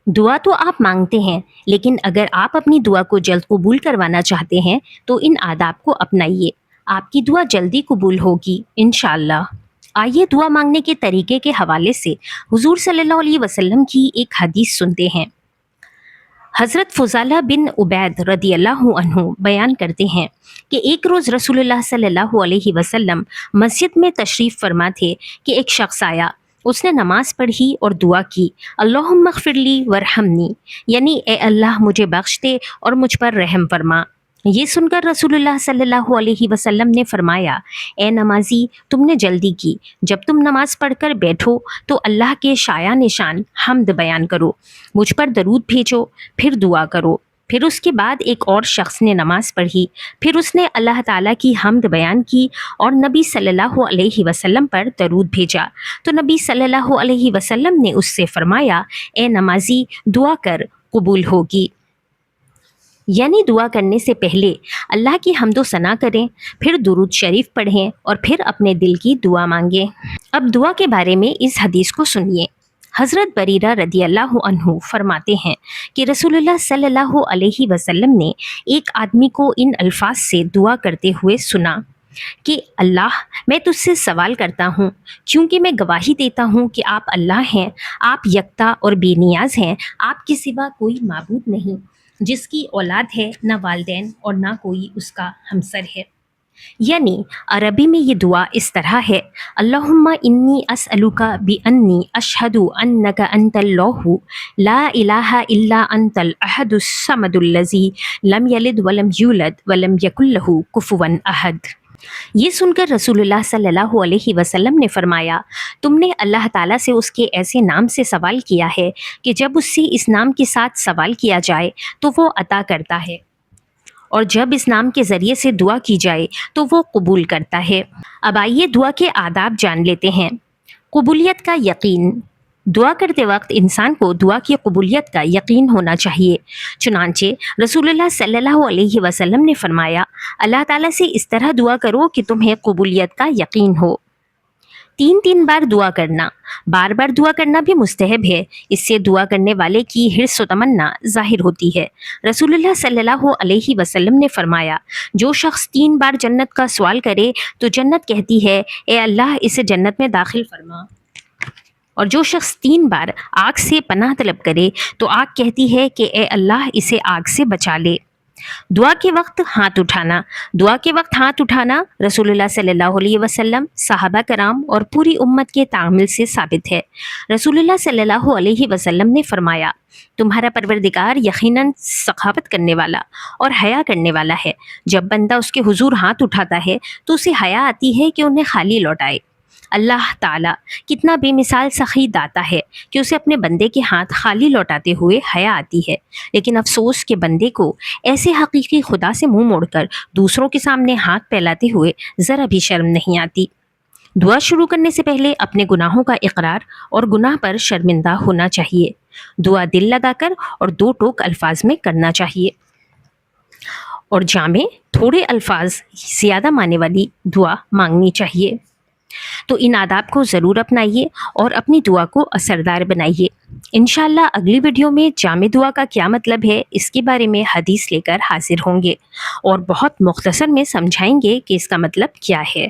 دعا تو آپ مانگتے ہیں، لیکن اگر آپ اپنی دعا کو جلد قبول کروانا چاہتے ہیں تو ان آداب کو اپنائیے، آپ کی دعا جلدی قبول ہوگی انشاءاللہ۔ آئیے دعا مانگنے کے طریقے کے حوالے سے حضور صلی اللہ علیہ وسلم کی ایک حدیث سنتے ہیں۔ حضرت فضالہ بن عبید رضی اللہ عنہ بیان کرتے ہیں کہ ایک روز رسول اللہ صلی اللہ علیہ وسلم مسجد میں تشریف فرما تھے کہ ایک شخص آیا، اس نے نماز پڑھی اور دعا کی، اللہم اغفر لی ورحمنی، یعنی اے اللہ مجھے بخش دے اور مجھ پر رحم فرما۔ یہ سن کر رسول اللہ صلی اللہ علیہ وسلم نے فرمایا، اے نمازی، تم نے جلدی کی، جب تم نماز پڑھ کر بیٹھو تو اللہ کے شایع نشان حمد بیان کرو، مجھ پر درود بھیجو، پھر دعا کرو۔ پھر اس کے بعد ایک اور شخص نے نماز پڑھی، پھر اس نے اللہ تعالیٰ کی حمد بیان کی اور نبی صلی اللہ علیہ وسلم پر درود بھیجا، تو نبی صلی اللہ علیہ وسلم نے اس سے فرمایا، اے نمازی، دعا کر، قبول ہوگی۔ یعنی دعا کرنے سے پہلے اللہ کی حمد و ثنا کریں، پھر درود شریف پڑھیں اور پھر اپنے دل کی دعا مانگیں۔ اب دعا کے بارے میں اس حدیث کو سنیے۔ حضرت بریرہ رضی اللہ عنہ فرماتے ہیں کہ رسول اللہ صلی اللہ علیہ وسلم نے ایک آدمی کو ان الفاظ سے دعا کرتے ہوئے سنا کہ اللہ، میں تجھ سے سوال کرتا ہوں کیونکہ میں گواہی دیتا ہوں کہ آپ اللہ ہیں، آپ یکتا اور بے نیاز ہیں، آپ کے سوا کوئی معبود نہیں، جس کی اولاد ہے نہ والدین اور نہ کوئی اس کا ہمسر ہے۔ یعنی عربی میں یہ دعا اس طرح ہے، اللہم انی اسألک بانی اشہد انک انت اللہ لا الہ الا انت الاحد الصمد الذی لم یلد ولم یولد ولم یکن لہ کفوا احد۔ یہ سن کر رسول اللہ صلی اللہ علیہ وسلم نے فرمایا، تم نے اللہ تعالیٰ سے اس کے ایسے نام سے سوال کیا ہے کہ جب اس سے اس نام کے ساتھ سوال کیا جائے تو وہ عطا کرتا ہے، اور جب اس نام کے ذریعے سے دعا کی جائے تو وہ قبول کرتا ہے۔ اب آئیے دعا کے آداب جان لیتے ہیں۔ قبولیت کا یقین۔ دعا کرتے وقت انسان کو دعا کی قبولیت کا یقین ہونا چاہیے، چنانچہ رسول اللہ صلی اللہ علیہ وسلم نے فرمایا، اللہ تعالیٰ سے اس طرح دعا کرو کہ تمہیں قبولیت کا یقین ہو۔ 3 بار دعا کرنا۔ بار بار دعا کرنا بھی مستحب ہے، اس سے دعا کرنے والے کی حرص و تمنا ظاہر ہوتی ہے۔ رسول اللہ صلی اللہ علیہ وسلم نے فرمایا، جو شخص 3 بار جنت کا سوال کرے تو جنت کہتی ہے، اے اللہ اسے جنت میں داخل فرما، اور جو شخص 3 بار آگ سے پناہ طلب کرے تو آگ کہتی ہے کہ اے اللہ اسے آگ سے بچا لے۔ دعا کے وقت ہاتھ اٹھانا۔ دعا کے وقت ہاتھ اٹھانا رسول اللہ صلی اللہ علیہ وسلم، صحابہ کرام اور پوری امت کے تعامل سے ثابت ہے۔ رسول اللہ صلی اللہ علیہ وسلم نے فرمایا، تمہارا پروردگار یقیناً سخاوت کرنے والا اور حیا کرنے والا ہے، جب بندہ اس کے حضور ہاتھ اٹھاتا ہے تو اسے حیا آتی ہے کہ انہیں خالی لوٹائے۔ اللہ تعالیٰ کتنا بے مثال سخی داتا ہے کہ اسے اپنے بندے کے ہاتھ خالی لوٹاتے ہوئے حیا آتی ہے، لیکن افسوس کہ بندے کو ایسے حقیقی خدا سے منہ موڑ کر دوسروں کے سامنے ہاتھ پھیلاتے ہوئے ذرا بھی شرم نہیں آتی۔ دعا شروع کرنے سے پہلے اپنے گناہوں کا اقرار اور گناہ پر شرمندہ ہونا چاہیے۔ دعا دل لگا کر اور 2 ٹوک الفاظ میں کرنا چاہیے، اور جامع تھوڑے الفاظ زیادہ معنی والی دعا مانگنی چاہیے۔ تو ان آداب کو ضرور اپنائیے اور اپنی دعا کو اثردار بنائیے۔ انشاءاللہ اگلی ویڈیو میں جامع دعا کا کیا مطلب ہے اس کے بارے میں حدیث لے کر حاضر ہوں گے، اور بہت مختصر میں سمجھائیں گے کہ اس کا مطلب کیا ہے۔